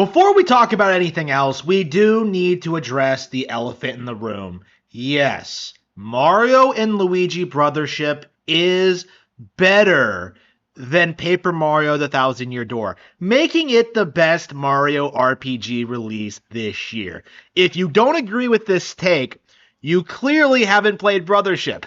Before we talk about anything else, we do need to address the elephant in the room. Yes, Mario and Luigi Brothership is better than Paper Mario The Thousand Year Door, making it the best Mario RPG released this year. If you don't agree with this take, you clearly haven't played Brothership.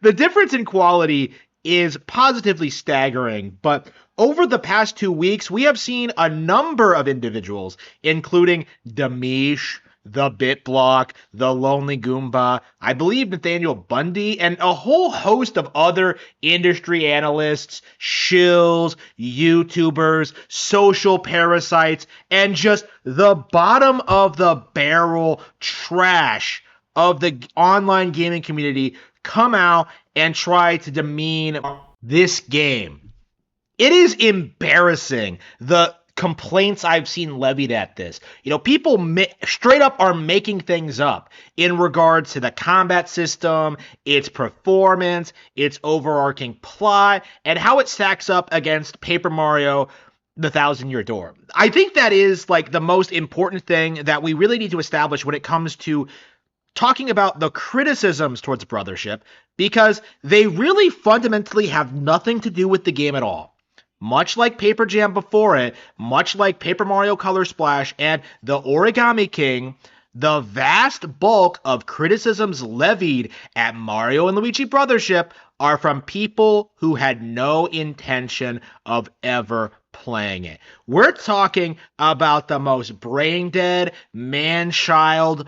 The difference in quality is positively staggering, but over the past 2 weeks, we have seen a number of individuals, including Demish, the BitBlock, the Lonely Goomba, I believe Nathaniel Bundy, and a whole host of other industry analysts, shills, YouTubers, social parasites, and just the bottom of the barrel trash of the online gaming community come out and try to demean this game. It is embarrassing, the complaints I've seen levied at this. People straight up are making things up in regards to the combat system, its performance, its overarching plot, and how it stacks up against Paper Mario The Thousand Year Door. I think that is like the most important thing that we really need to establish when it comes to talking about the criticisms towards Brothership, because they really fundamentally have nothing to do with the game at all. Much like Paper Jam before it, much like Paper Mario Color Splash and the Origami King, the vast bulk of criticisms levied at Mario and Luigi Brothership are from people who had no intention of ever playing it. We're talking about the most brain-dead, man-child,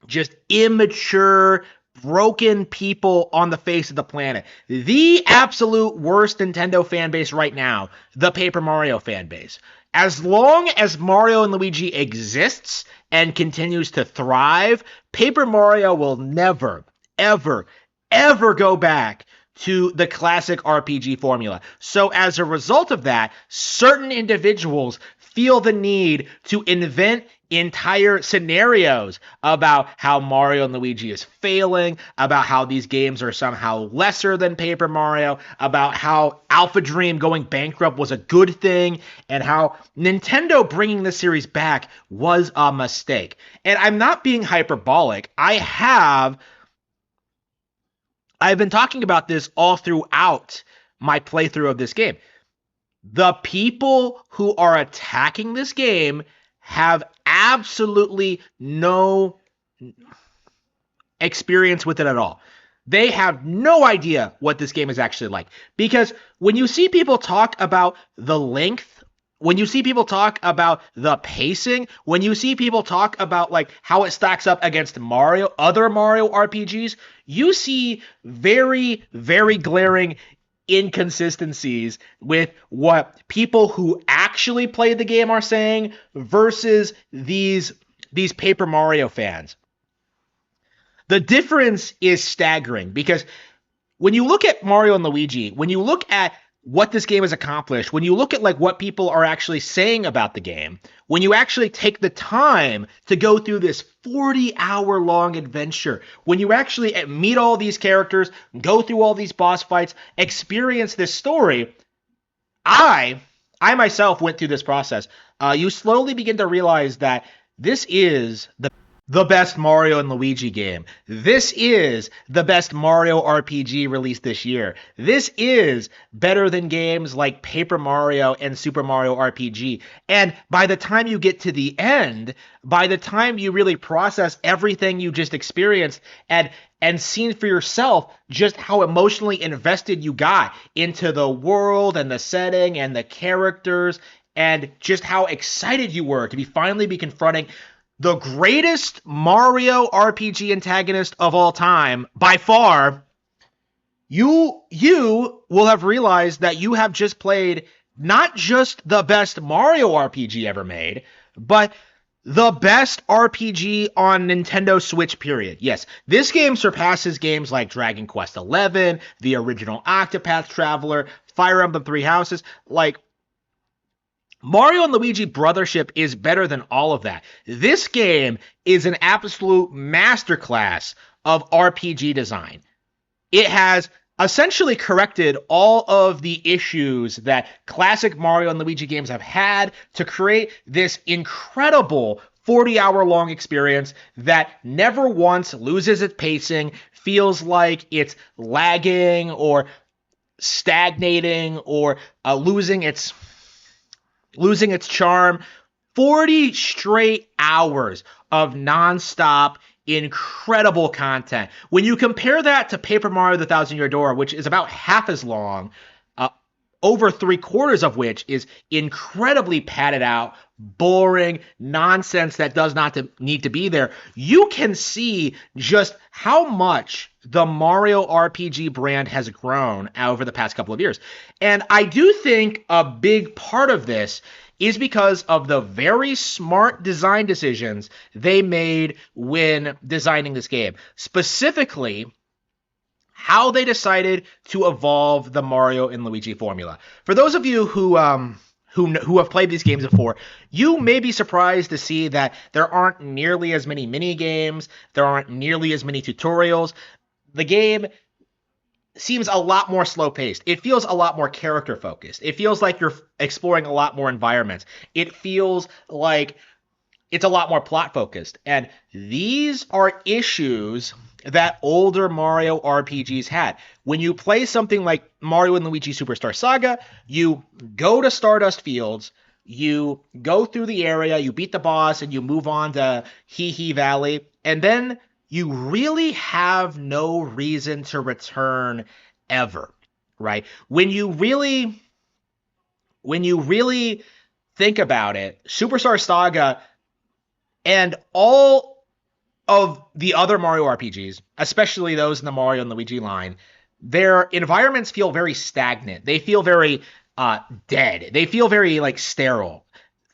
just immature, broken people on the face of the planet. The absolute worst Nintendo fan base right now, the Paper Mario fan base. As long as Mario and Luigi exists and continues to thrive, Paper Mario will never, ever, ever go back to the classic RPG formula. So as a result of that, certain individuals feel the need to invent entire scenarios about how Mario and Luigi is failing, about how these games are somehow lesser than Paper Mario, about how Alpha Dream going bankrupt was a good thing, and how Nintendo bringing this series back was a mistake. And I'm not being hyperbolic. I've been talking about this all throughout my playthrough of this game. The people who are attacking this game have absolutely no experience with it at all. They have no idea what this game is actually like. Because when you see people talk about the length, when you see people talk about the pacing, when you see people talk about like how it stacks up against other Mario RPGs, you see very, very glaring inconsistencies with what people who actually play the game are saying versus these Paper Mario fans. The difference is staggering, because when you look at Mario and Luigi, when you look at what this game has accomplished, when you look at like what people are actually saying about the game, when you actually take the time to go through this 40-hour long adventure, when you actually meet all these characters, go through all these boss fights, experience this story, I myself went through this process. You slowly begin to realize that this is the best Mario and Luigi game. This is the best Mario RPG released this year. This is better than games like Paper Mario and Super Mario RPG. And by the time you get to the end, by the time you really process everything you just experienced and seen for yourself just how emotionally invested you got into the world and the setting and the characters, and just how excited you were to finally be confronting the greatest Mario RPG antagonist of all time, by far, you will have realized that you have just played not just the best Mario RPG ever made, but the best RPG on Nintendo Switch, period. Yes, this game surpasses games like Dragon Quest XI, the original Octopath Traveler, Fire Emblem Three Houses. Like, Mario and Luigi Brothership is better than all of that. This game is an absolute masterclass of RPG design. It has essentially corrected all of the issues that classic Mario and Luigi games have had to create this incredible 40-hour long experience that never once loses its pacing, feels like it's lagging or stagnating or losing its charm. 40 straight hours of nonstop incredible content. When you compare that to Paper Mario: The Thousand Year Door, which is about half as long, over 3/4 of which is incredibly padded out, boring nonsense that does not need to be there, you can see just how much the Mario RPG brand has grown over the past couple of years. And I do think a big part of this is because of the very smart design decisions they made when designing this game. Specifically, how they decided to evolve the Mario and Luigi formula. For those of you who have played these games before, you may be surprised to see that there aren't nearly as many mini games, there aren't nearly as many tutorials. The game seems a lot more slow-paced. It feels a lot more character-focused. It feels like you're exploring a lot more environments. It feels like it's a lot more plot-focused. And these are issues that older Mario RPGs had. When you play something like Mario and Luigi Superstar Saga, you go to Stardust Fields, you go through the area, you beat the boss, and you move on to Hee Hee Valley, and then you really have no reason to return ever, right? When you really think about it, Superstar Saga and all of the other Mario RPGs, especially those in the Mario and Luigi line, their environments feel very stagnant. They feel very dead. They feel very like sterile.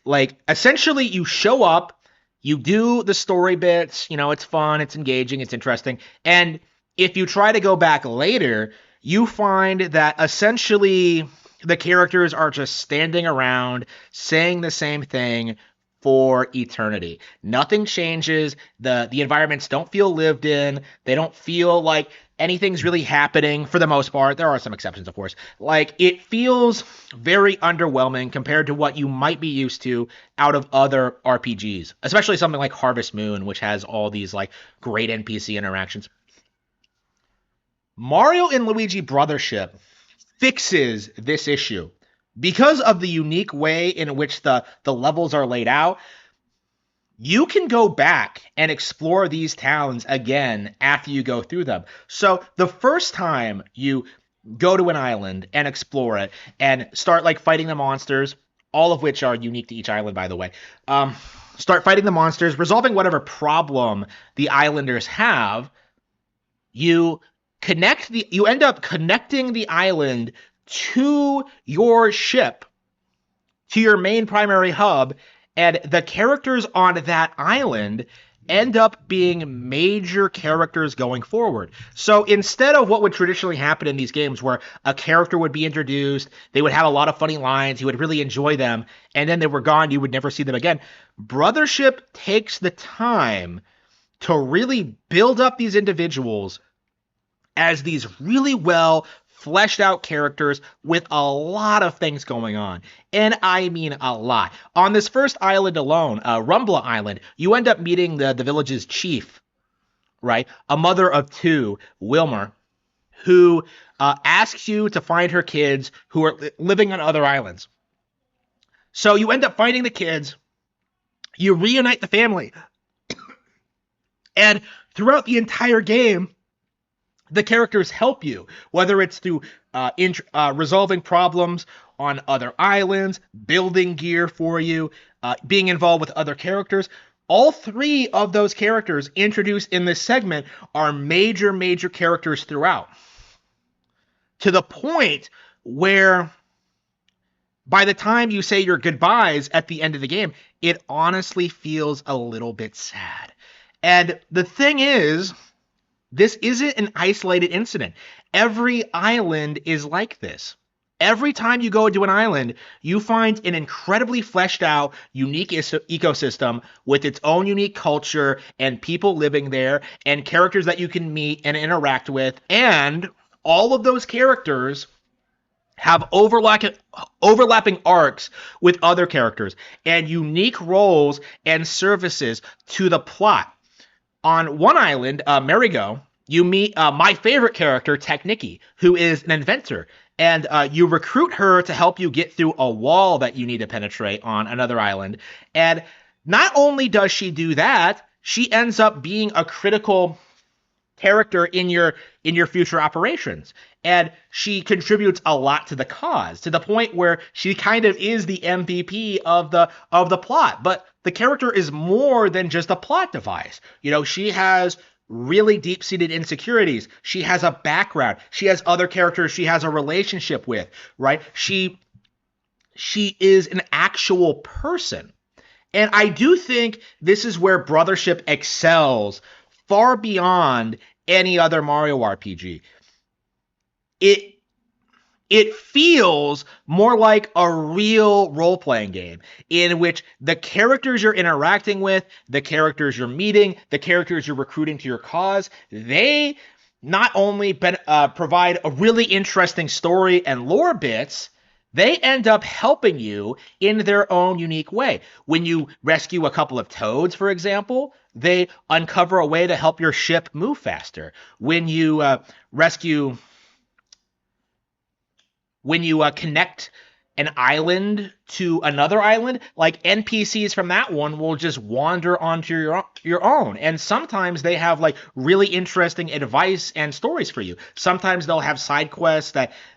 Like essentially you show up, you do the story bits, it's fun, it's engaging, it's interesting. And if you try to go back later, you find that essentially the characters are just standing around saying the same thing for eternity. Nothing changes. The environments don't feel lived in. They don't feel like anything's really happening for the most part. There are some exceptions, of course. Like, it feels very underwhelming compared to what you might be used to out of other RPGs, especially something like Harvest Moon, which has all these like great NPC interactions. Mario and Luigi Brothership fixes this issue. Because of the unique way in which the levels are laid out, you can go back and explore these towns again after you go through them. So the first time you go to an island and explore it and start like fighting the monsters, all of which are unique to each island, by the way, start fighting the monsters, resolving whatever problem the islanders have, you end up connecting the island to your ship, to your main primary hub, and the characters on that island end up being major characters going forward. So instead of what would traditionally happen in these games where a character would be introduced, they would have a lot of funny lines, you would really enjoy them, and then they were gone, you would never see them again, Brothership takes the time to really build up these individuals as these really well fleshed out characters with a lot of things going on. And I mean a lot. On this first island alone, Rumbla Island, you end up meeting the village's chief, right? A mother of two, Wilmer, who asks you to find her kids who are living on other islands. So you end up finding the kids, you reunite the family, and throughout the entire game, the characters help you, whether it's through resolving problems on other islands, building gear for you, being involved with other characters. All three of those characters introduced in this segment are major characters throughout. To the point where by the time you say your goodbyes at the end of the game, it honestly feels a little bit sad. And the thing is, this isn't an isolated incident. Every island is like this. Every time you go to an island, you find an incredibly fleshed out, unique ecosystem with its own unique culture and people living there and characters that you can meet and interact with. And all of those characters have overlapping arcs with other characters and unique roles and services to the plot. On one island, Merigo, you meet my favorite character, Techniki, who is an inventor. And you recruit her to help you get through a wall that you need to penetrate on another island. And not only does she do that, she ends up being a critical character in your future operations, and she contributes a lot to the cause, to the point where she kind of is the MVP of the plot. But the character is more than just a plot device. She has really deep-seated insecurities. She has a background. She has other characters she has a relationship with, right? She is an actual person. And I do think this is where Brothership excels far beyond any other Mario RPG. It feels more like a real role-playing game in which the characters you're interacting with, the characters you're meeting, the characters you're recruiting to your cause, they not only provide a really interesting story and lore bits, they end up helping you in their own unique way. When you rescue a couple of toads, for example, they uncover a way to help your ship move faster. When you connect an island to another island, like NPCs from that one will just wander onto your own. And sometimes they have like really interesting advice and stories for you. Sometimes they'll have side quests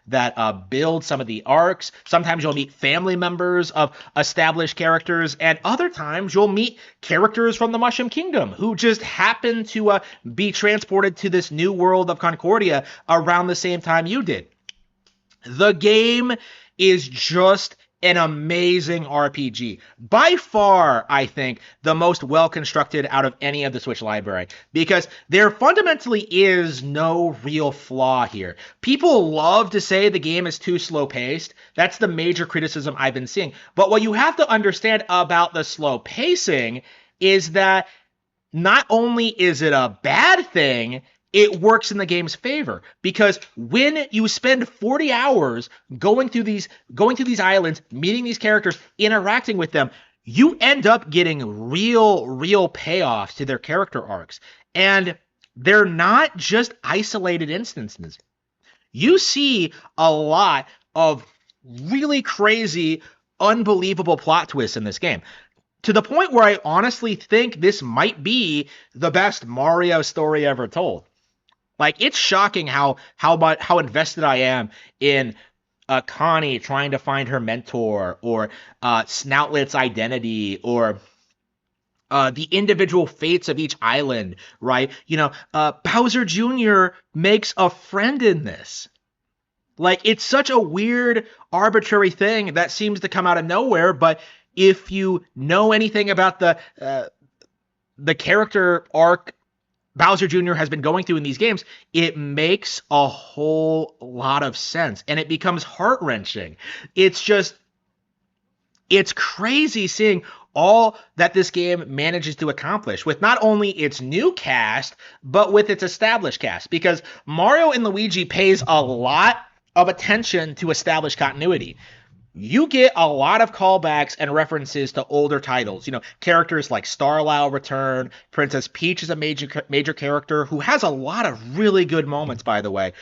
that build some of the arcs. Sometimes you'll meet family members of established characters, and other times you'll meet characters from the Mushroom Kingdom who just happen to be transported to this new world of Concordia around the same time you did. The game is just an amazing RPG. By far, I think, the most well-constructed out of any of the Switch library, because there fundamentally is no real flaw here. People love to say the game is too slow-paced. That's the major criticism I've been seeing. But what you have to understand about the slow pacing is that not only is it a bad thing, it works in the game's favor, because when you spend 40 hours going through these islands, meeting these characters, interacting with them, you end up getting real payoffs to their character arcs. And they're not just isolated instances. You see a lot of really crazy, unbelievable plot twists in this game, to the point where I honestly think this might be the best Mario story ever told. Like, it's shocking how invested I am in Connie trying to find her mentor, or Snoutlet's identity, or the individual fates of each island, right? Bowser Jr. makes a friend in this. Like, it's such a weird, arbitrary thing that seems to come out of nowhere, but if you know anything about the character arc Bowser Jr. has been going through in these games, it makes a whole lot of sense, and it becomes heart-wrenching. It's crazy seeing all that this game manages to accomplish with not only its new cast, but with its established cast, because Mario and Luigi pays a lot of attention to established continuity. You get a lot of callbacks and references to older titles. Characters like Starlow return. Princess Peach is a major character who has a lot of really good moments, by the way.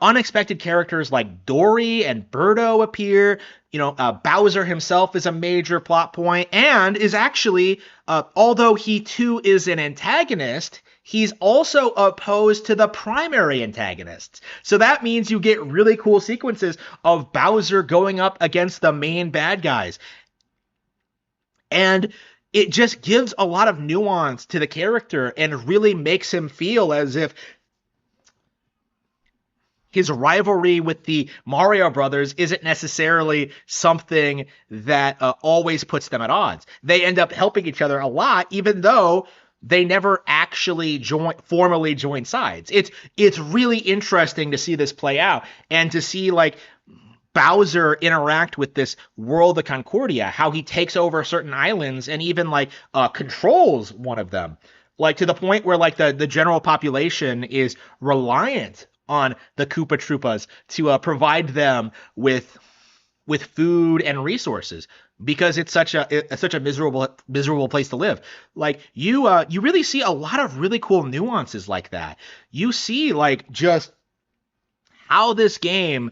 Unexpected characters like Dory and Birdo appear. Bowser himself is a major plot point, and is actually, although he too is an antagonist, he's also opposed to the primary antagonists. So that means you get really cool sequences of Bowser going up against the main bad guys. And it just gives a lot of nuance to the character and really makes him feel as if his rivalry with the Mario Brothers isn't necessarily something that always puts them at odds. They end up helping each other a lot, even though they never actually formally join sides. It's really interesting to see this play out, and to see like Bowser interact with this world of Concordia, how he takes over certain islands and even like controls one of them, like to the point where like the general population is reliant on the Koopa Troopas to provide them with food and resources because it's such a miserable place to live. Like you really see a lot of really cool nuances like that. You see like just how this game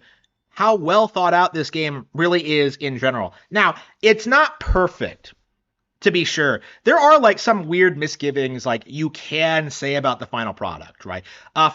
how well thought out this game really is in general. Now, it's not perfect, to be sure. There are like some weird misgivings like you can say about the final product, right?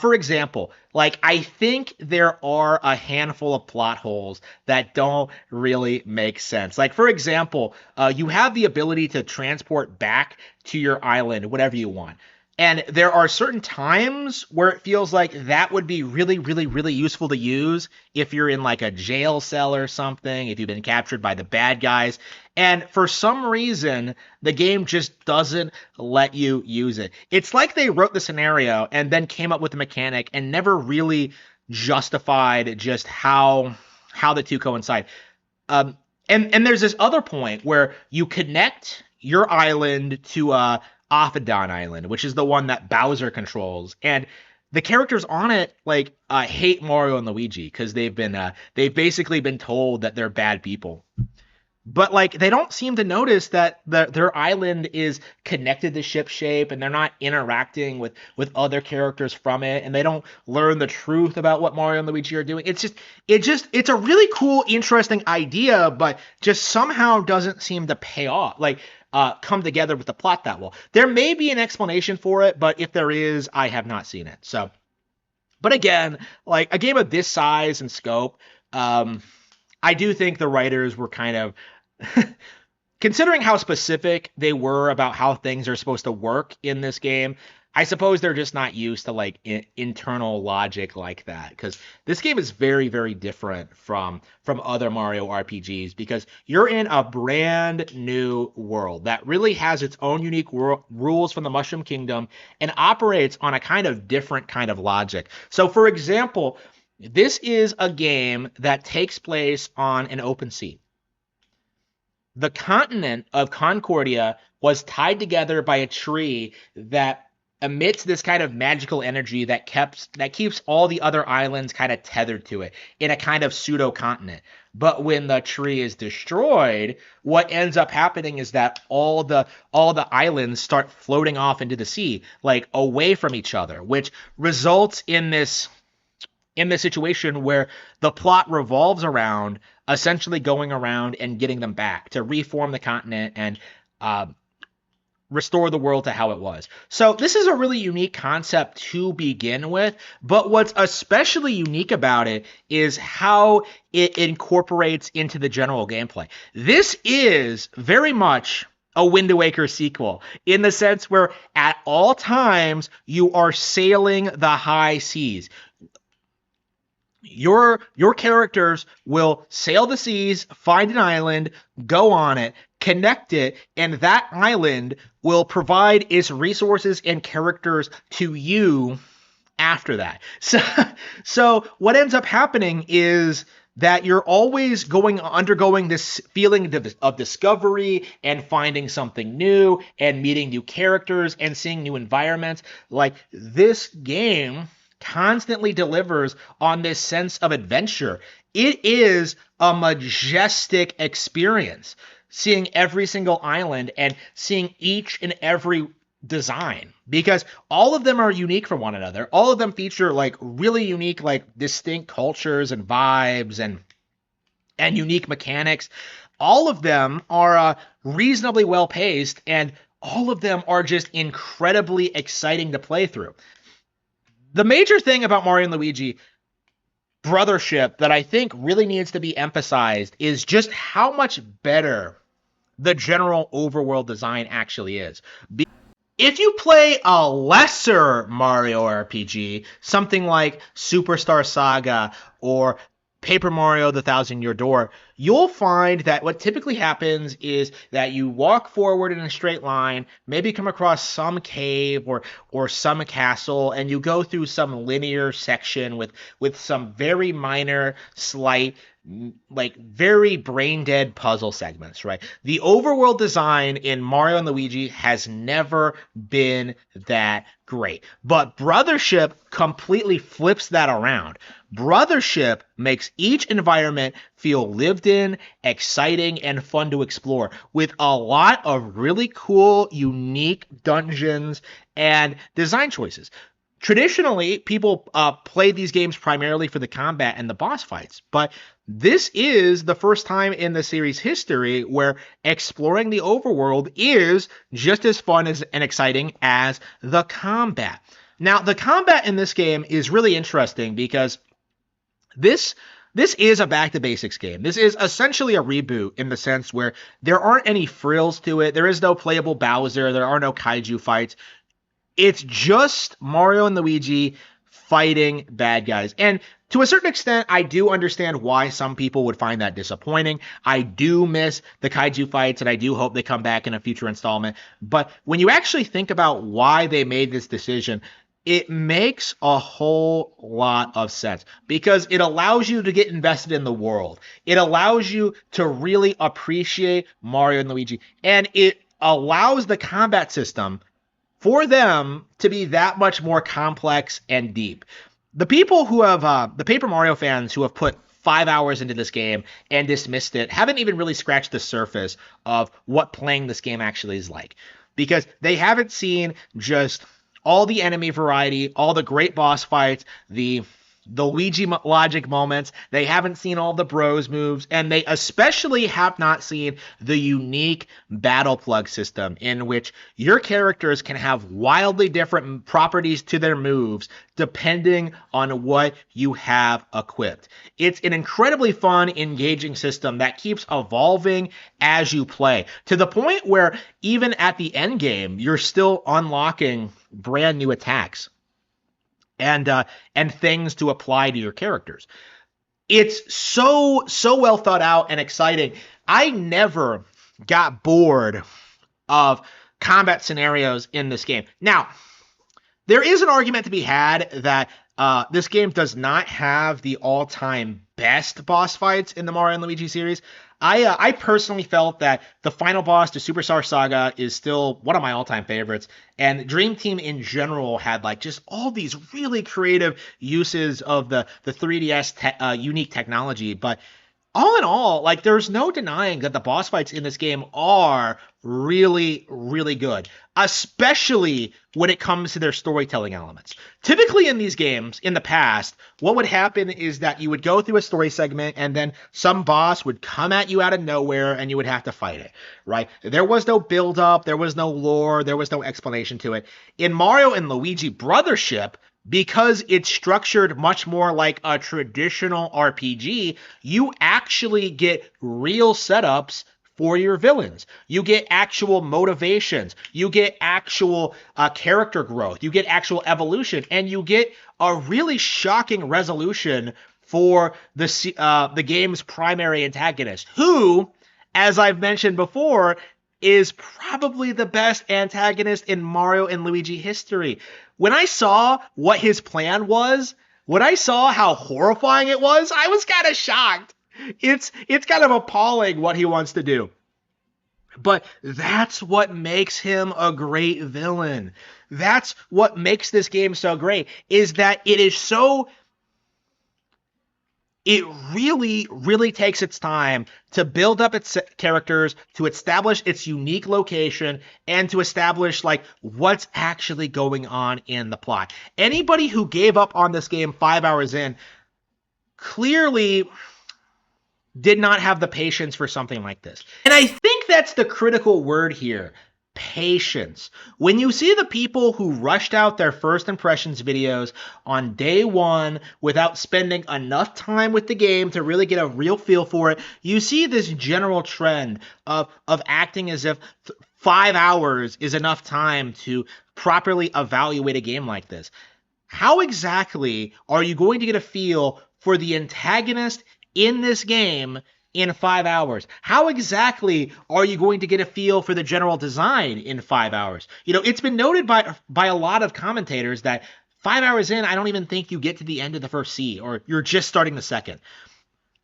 For example, like I think there are a handful of plot holes that don't really make sense. Like for example, you have the ability to transport back to your island whatever you want. And there are certain times where it feels like that would be really, really, really useful to use if you're in like a jail cell or something, if you've been captured by the bad guys. And for some reason, the game just doesn't let you use it. It's like they wrote the scenario and then came up with the mechanic and never really justified just how the two coincide. Um, and there's this other point where you connect your island to Aphodon Island, which is the one that Bowser controls, and the characters on it like hate Mario and Luigi because they've basically been told that they're bad people. But like they don't seem to notice that their island is connected to ship shape and they're not interacting with other characters from it and they don't learn the truth about what Mario and Luigi are doing. It's a really cool, interesting idea, but just somehow doesn't seem to pay off. Like come together with the plot that well. There may be an explanation for it, but if there is, I have not seen it. So, but again, like a game of this size and scope, I do think the writers were kind of considering how specific they were about how things are supposed to work in this game. I suppose they're just not used to like internal logic like that because this game is very very different from other Mario RPGs because you're in a brand new world that really has its own unique rules from the Mushroom Kingdom and operates on a kind of different kind of logic. So for example, this is a game that takes place on an open sea. The continent of Concordia was tied together by a tree that emits this kind of magical energy that keeps all the other islands kind of tethered to it in a kind of pseudo continent. But when the tree is destroyed, what ends up happening is that all the islands start floating off into the sea, like away from each other, which results in this situation where the plot revolves around essentially going around and getting them back to reform the continent and restore the world to how it was. So this is a really unique concept to begin with, but what's especially unique about it is how it incorporates into the general gameplay. This is very much a Wind Waker sequel in the sense where at all times you are sailing the high seas. Your characters will sail the seas, find an island, go on it, connect it, and that island will provide its resources and characters to you after that. So what ends up happening is that you're always undergoing this feeling of discovery and finding something new and meeting new characters and seeing new environments. Like this game constantly delivers on this sense of adventure. It is a majestic experience seeing every single island and seeing each and every design because all of them are unique from one another. All of them feature like really unique, like distinct cultures and vibes and unique mechanics. All of them are reasonably well paced and all of them are just incredibly exciting to play through. The major thing about Mario and Luigi Brothership that I think really needs to be emphasized is just how much better the general overworld design actually is. If you play a lesser Mario RPG, something like Superstar Saga or Paper Mario: The Thousand Year Door, you'll find that what typically happens is that you walk forward in a straight line, maybe come across some cave or some castle, and you go through some linear section with some very minor, slight, like very brain dead puzzle segments, right? The overworld design in Mario and Luigi has never been that great. But Brothership completely flips that around. Brothership makes each environment feel lived in, exciting, and fun to explore, with a lot of really cool, unique dungeons and design choices. Traditionally, people play these games primarily for the combat and the boss fights, but this is the first time in the series history where exploring the overworld is just as fun and exciting as the combat. Now, the combat in this game is really interesting because this this is a back to basics game. This is essentially a reboot in the sense where there aren't any frills to it. There is no playable Bowser. There are no kaiju fights. It's just Mario and Luigi fighting bad guys. And to a certain extent, I do understand why some people would find that disappointing. I do miss the kaiju fights, and I do hope they come back in a future installment. But when you actually think about why they made this decision, it makes a whole lot of sense because it allows you to get invested in the world. It allows you to really appreciate Mario and Luigi, and it allows the combat system for them to be that much more complex and deep. The people who have, the Paper Mario fans who have put 5 hours into this game and dismissed it, haven't even really scratched the surface of what playing this game actually is like. Because they haven't seen just all the enemy variety, all the great boss fights, the Luigi logic moments. They haven't seen all the bros moves, and they especially have not seen the unique battle plug system in which your characters can have wildly different properties to their moves depending on what you have equipped. It's an incredibly fun, engaging system that keeps evolving as you play, to the point where even at the end game, you're still unlocking brand new attacks and things to apply to your characters. It's so well thought out and exciting. I never got bored of combat scenarios in this game. Now, there is an argument to be had that this game does not have the all-time best boss fights in the Mario and Luigi series. I personally felt that the final boss to Superstar Saga is still one of my all-time favorites, and Dream Team in general had like just all these really creative uses of the 3DS unique technology. But all in all, like there's no denying that the boss fights in this game are really, really good, especially when it comes to their storytelling elements. Typically in these games, in the past, what would happen is that you would go through a story segment and then some boss would come at you out of nowhere and you would have to fight it, right? There was no build up, there was no lore, there was no explanation to it. In Mario and Luigi Brothership, because it's structured much more like a traditional RPG, you actually get real setups for your villains. You get actual motivations. You get actual character growth. You get actual evolution. And you get a really shocking resolution for the game's primary antagonist, who, as I've mentioned before, is probably the best antagonist in Mario and Luigi history. When I saw what his plan was, when I saw how horrifying it was, I was kind of shocked. It's kind of appalling what he wants to do. But that's what makes him a great villain. That's what makes this game so great, is that it really, really takes its time to build up its characters, to establish its unique location, and to establish like what's actually going on in the plot. Anybody who gave up on this game 5 hours in clearly did not have the patience for something like this. And I think that's the critical word here. Patience. When you see the people who rushed out their first impressions videos on day one without spending enough time with the game to really get a real feel for it, you see this general trend of acting as if 5 hours is enough time to properly evaluate a game like this. How exactly are you going to get a feel for the antagonist in this game in 5 hours? How exactly are you going to get a feel for the general design in 5 hours? It's been noted by a lot of commentators that 5 hours in, I don't even think you get to the end of the first sea, or you're just starting the second.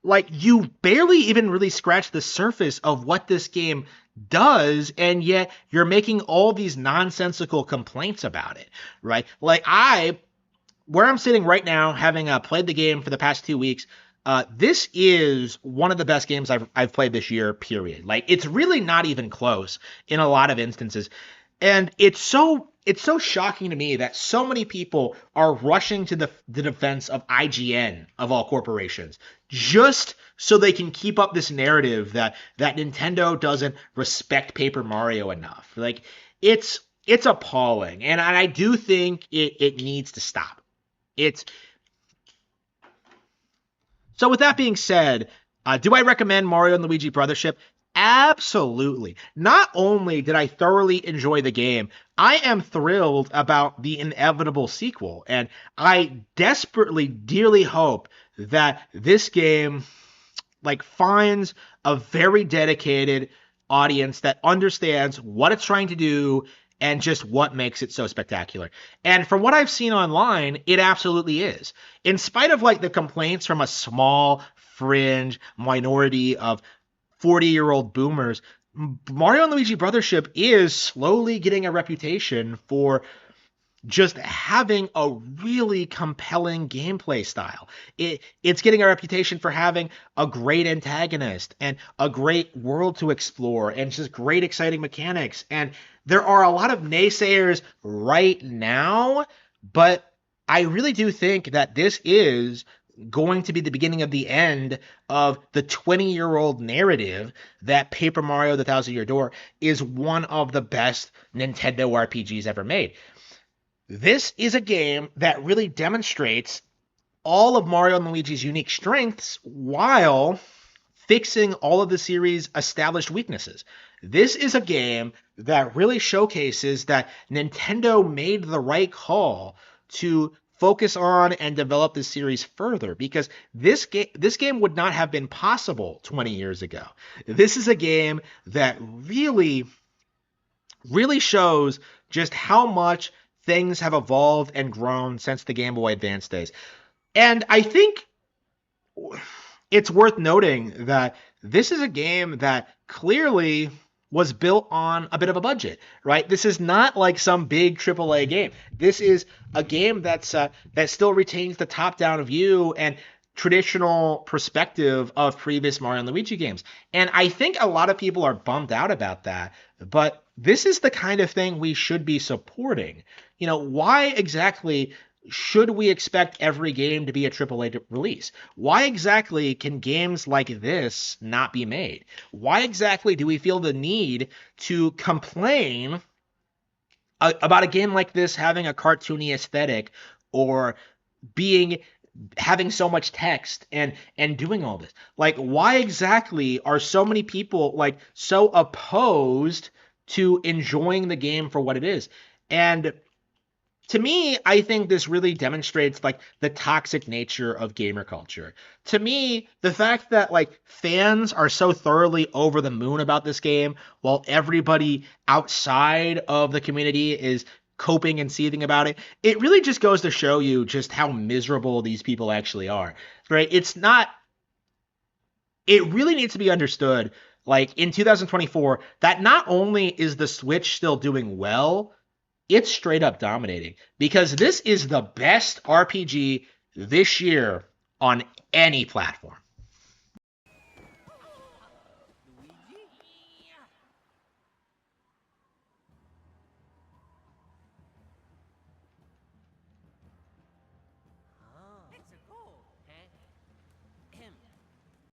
Like, you barely even really scratch the surface of what this game does, and yet you're making all these nonsensical complaints about it, right? Like, where I'm sitting right now, having played the game for the past 2 weeks, this is one of the best games I've played this year, period. Like, it's really not even close in a lot of instances. And it's so shocking to me that so many people are rushing to the defense of IGN, of all corporations, just so they can keep up this narrative that Nintendo doesn't respect Paper Mario enough. Like, it's appalling, and I do think it needs to stop. It's So with that being said, do I recommend Mario and Luigi Brothership? Absolutely. Not only did I thoroughly enjoy the game, I am thrilled about the inevitable sequel, and I desperately, dearly hope that this game finds a very dedicated audience that understands what it's trying to do and just what makes it so spectacular. And from what I've seen online, it absolutely is. In spite of the complaints from a small fringe minority of 40-year-old boomers, Mario and Luigi Brothership is slowly getting a reputation for just having a really compelling gameplay style. It's getting a reputation for having a great antagonist and a great world to explore and just great exciting mechanics. And there are a lot of naysayers right now, but I really do think that this is going to be the beginning of the end of the 20-year-old narrative that Paper Mario: The Thousand-Year Door is one of the best Nintendo RPGs ever made. This is a game that really demonstrates all of Mario and Luigi's unique strengths while fixing all of the series' established weaknesses. This is a game that really showcases that Nintendo made the right call to focus on and develop this series further, because this game would not have been possible 20 years ago. This is a game that really shows just how much things have evolved and grown since the Game Boy Advance days. And I think it's worth noting that this is a game that clearly was built on a bit of a budget, right? This is not like some big AAA game. This is a game that still retains the top-down view and traditional perspective of previous Mario and Luigi games. And I think a lot of people are bummed out about that, but this is the kind of thing we should be supporting. Why exactly should we expect every game to be a AAA release? Why exactly can games like this not be made? Why exactly do we feel the need to complain about a game like this having a cartoony aesthetic, or having so much text and doing all this? Why exactly are so many people so opposed to enjoying the game for what it is? And to me, I think this really demonstrates the toxic nature of gamer culture. To me, the fact that fans are so thoroughly over the moon about this game, while everybody outside of the community is coping and seething about it, it really just goes to show you just how miserable these people actually are, right? It really needs to be understood, in 2024, that not only is the Switch still doing well, it's straight up dominating, because this is the best RPG this year on any platform.